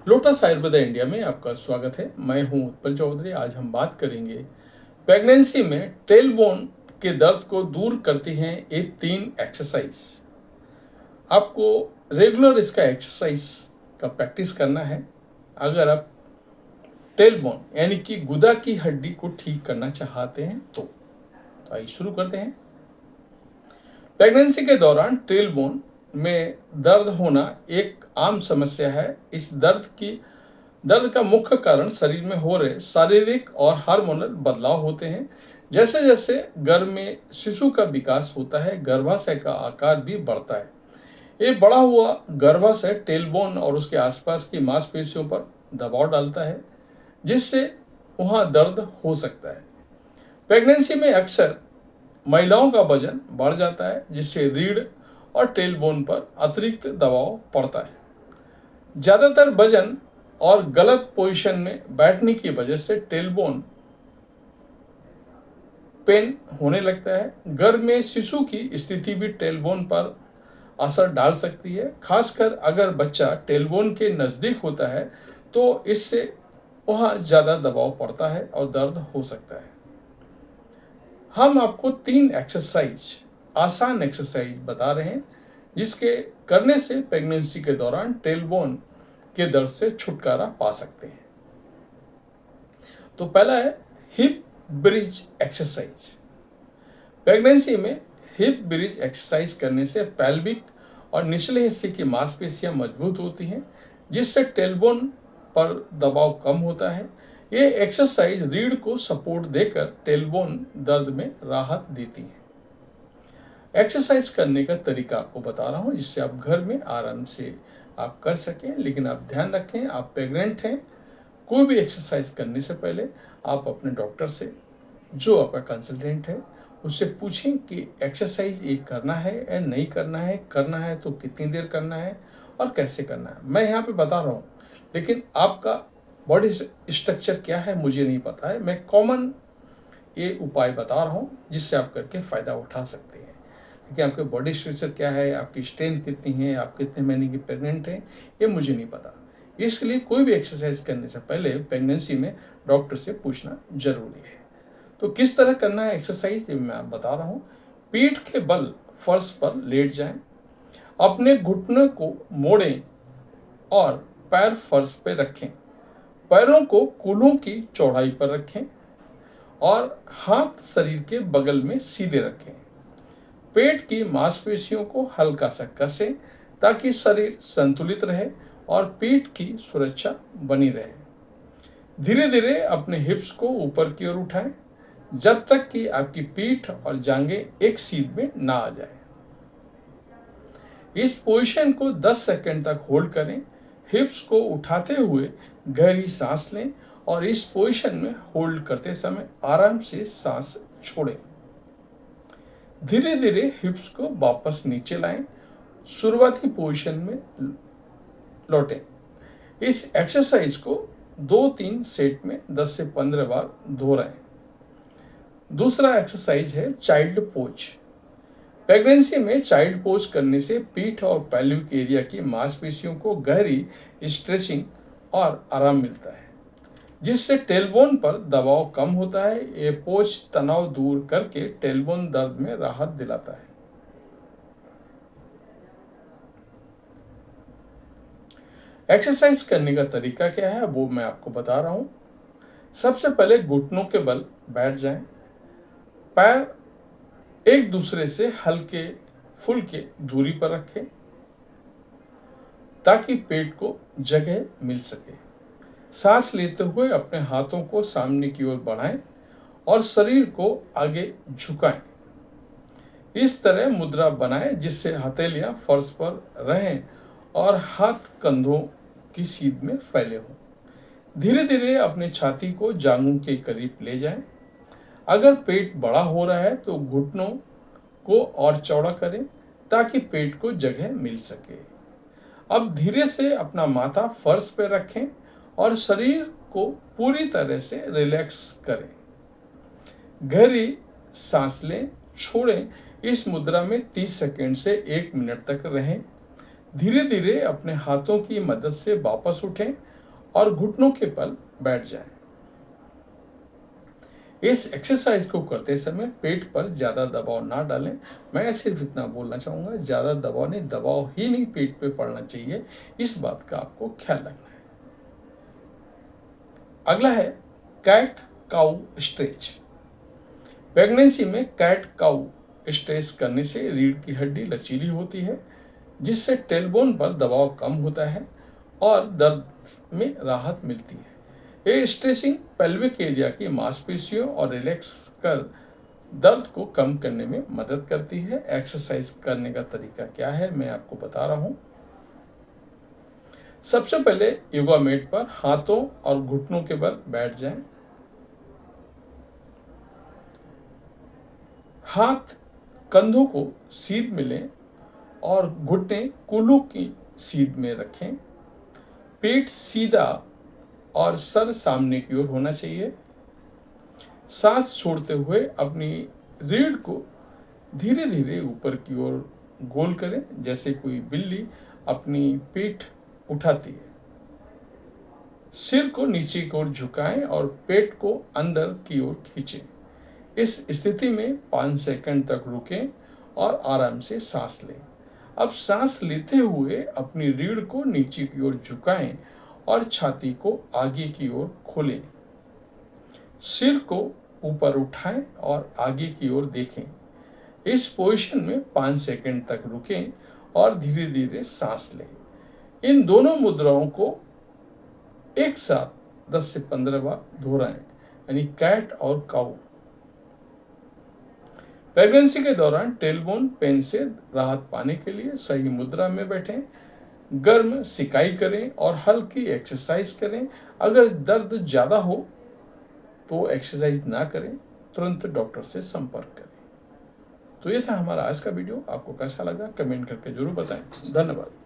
Lotus Ayurveda India में आपका स्वागत है। मैं हूं उत्पल चौधरी। आज हम बात करेंगे प्रेगनेंसी में टेलबोन के दर्द को दूर करती हैं ये 3 एक्सरसाइज। आपको रेगुलर इसका एक्सरसाइज का प्रैक्टिस करना है अगर आप टेलबोन यानी कि गुदा की हड्डी को ठीक करना चाहते हैं तो आइए शुरू करते हैं। प्रेगनेंसी के दौरान टेलबोन में दर्द होना एक आम समस्या है। इस दर्द का मुख्य कारण शरीर में हो रहे शारीरिक और हार्मोनल बदलाव होते हैं। जैसे जैसे गर्भ में शिशु का विकास होता है, गर्भाशय का आकार भी बढ़ता है। ये बढ़ा हुआ गर्भाशय टेलबोन और उसके आसपास की मांसपेशियों पर दबाव डालता है, जिससे वहां दर्द हो सकता है। प्रेगनेंसी में अक्सर महिलाओं का वजन बढ़ जाता है, जिससे रीढ़ और टेलबोन पर अतिरिक्त दबाव पड़ता है। ज्यादातर वजन और गलत पोजीशन में बैठने की वजह से टेलबोन पेन होने लगता है। गर्भ में शिशु की स्थिति भी टेलबोन पर असर डाल सकती है। खासकर अगर बच्चा टेलबोन के नज़दीक होता है तो इससे वहाँ ज़्यादा दबाव पड़ता है और दर्द हो सकता है। हम आपको 3 एक्सरसाइज, आसान एक्सरसाइज बता रहे हैं जिसके करने से प्रेगनेंसी के दौरान टेलबोन के दर्द से छुटकारा पा सकते हैं। तो पहला है हिप ब्रिज एक्सरसाइज। प्रेगनेंसी में हिप ब्रिज एक्सरसाइज करने से पेल्विक और निचले हिस्से की मांसपेशियां मजबूत होती हैं, जिससे टेलबोन पर दबाव कम होता है। ये एक्सरसाइज रीढ़ को सपोर्ट देकर टेलबोन दर्द में राहत देती है। एक्सरसाइज करने का तरीका आपको बता रहा हूँ जिससे आप घर में आराम से आप कर सकें, लेकिन आप ध्यान रखें आप प्रेग्नेंट हैं। कोई भी एक्सरसाइज करने से पहले आप अपने डॉक्टर से, जो आपका कंसल्टेंट है, उससे पूछें कि एक्सरसाइज ये करना है या नहीं करना है तो कितनी देर करना है और कैसे करना है। मैं यहाँ पे बता रहा हूँ, लेकिन आपका बॉडी स्ट्रक्चर क्या है मुझे नहीं पता है। मैं कॉमन ये उपाय बता रहा हूँ जिससे आप करके फ़ायदा उठा सकते हैं। लेकिन आपके बॉडी स्ट्रक्चर क्या है, आपकी स्ट्रेंथ कितनी है, आप कितने महीने की प्रेग्नेंट हैं, ये मुझे नहीं पता। इसलिए कोई भी एक्सरसाइज करने से पहले प्रेगनेंसी में डॉक्टर से पूछना जरूरी है। तो किस तरह करना है एक्सरसाइज ये मैं बता रहा हूँ। पीठ के बल फर्श पर लेट जाएं, अपने घुटनों को मोड़ें और पैर फर्श पर रखें। पैरों को कूल्हों की चौड़ाई पर रखें और हाथ शरीर के बगल में सीधे रखें। पेट की मांसपेशियों को हल्का सा कसें ताकि शरीर संतुलित रहे और पीठ की सुरक्षा बनी रहे। धीरे धीरे अपने हिप्स को ऊपर की ओर उठाएं जब तक कि आपकी पीठ और जांघें एक सीध में ना आ जाए। इस पोजीशन को 10 सेकंड तक होल्ड करें। हिप्स को उठाते हुए गहरी सांस लें और इस पोजीशन में होल्ड करते समय आराम से सांस छोड़ें। धीरे धीरे हिप्स को वापस नीचे लाएं, शुरुआती पोजीशन में लौटें। इस एक्सरसाइज को 2-3 सेट में 10 से 15 बार दोहराएं। दूसरा एक्सरसाइज है चाइल्ड पोज। प्रेगनेंसी में चाइल्ड पोज करने से पीठ और पेल्विक एरिया की मांसपेशियों को गहरी स्ट्रेचिंग और आराम मिलता है, जिससे टेलबोन पर दबाव कम होता है। ये पोज तनाव दूर करके टेलबोन दर्द में राहत दिलाता है। एक्सरसाइज करने का तरीका क्या है वो मैं आपको बता रहा हूँ। सबसे पहले घुटनों के बल बैठ जाएं, पैर एक दूसरे से हल्के फुल्के दूरी पर रखें ताकि पेट को जगह मिल सके। सांस लेते हुए अपने हाथों को सामने की ओर बढ़ाएं और शरीर को आगे झुकाएं। इस तरह मुद्रा बनाएं जिससे हथेलियां फर्श पर रहें और हाथ कंधों की सीध में फैले हों। धीरे धीरे अपने छाती को जांघों के करीब ले जाएं। अगर पेट बड़ा हो रहा है तो घुटनों को और चौड़ा करें ताकि पेट को जगह मिल सके। अब धीरे से अपना माथा फर्श पर रखें और शरीर को पूरी तरह से रिलैक्स करें। गहरी सांस लें, छोड़ें। इस मुद्रा में 30 सेकंड से 1 मिनट तक रहें। धीरे धीरे अपने हाथों की मदद से वापस उठें और घुटनों के बल बैठ जाएं। इस एक्सरसाइज को करते समय पेट पर ज़्यादा दबाव ना डालें। मैं सिर्फ इतना बोलना चाहूँगा, ज़्यादा दबाव नहीं, दबाव ही नहीं पेट पे पड़ना चाहिए, इस बात का आपको ख्याल रखना है। अगला है कैट काउ स्ट्रेच। प्रेगनेंसी में कैट काउ स्ट्रेच करने से रीढ़ की हड्डी लचीली होती है, जिससे टेलबोन पर दबाव कम होता है और दर्द में राहत मिलती है। ये स्ट्रेचिंग पेल्विक एरिया की मांसपेशियों और रिलैक्स कर दर्द को कम करने में मदद करती है। एक्सरसाइज करने का तरीका क्या है, मैं आपको बता रहा हूँ। सबसे पहले योगा मैट पर हाथों और घुटनों के बल बैठ जाएं। हाथ कंधों को सीध में लें और घुटने कूल्हों की सीध में रखें। पेट सीधा और सर सामने की ओर होना चाहिए। सांस छोड़ते हुए अपनी रीढ़ को धीरे धीरे ऊपर की ओर गोल करें, जैसे कोई बिल्ली अपनी पीठ उठाती है। सिर को नीचे की ओर झुकाएं और पेट को अंदर की ओर खींचें। इस स्थिति में 5 सेकंड तक रुकें और आराम से सांस लें। अब सांस लेते हुए अपनी रीढ़ को नीचे की ओर झुकाएं और छाती को आगे की ओर खोलें। सिर को ऊपर उठाएं और आगे की ओर देखें। इस पोजीशन में 5 सेकंड तक रुकें और धीरे धीरे सांस लें। इन दोनों मुद्राओं को एक साथ 10 से 15 बार दोहराएं, यानी कैट और काउ। प्रेगनेंसी के दौरान टेलबोन पेन से राहत पाने के लिए सही मुद्रा में बैठें, गर्म सिकाई करें और हल्की एक्सरसाइज करें। अगर दर्द ज़्यादा हो तो एक्सरसाइज ना करें, तुरंत डॉक्टर से संपर्क करें। तो ये था हमारा आज का वीडियो। आपको कैसा लगा कमेंट करके जरूर बताएं। धन्यवाद।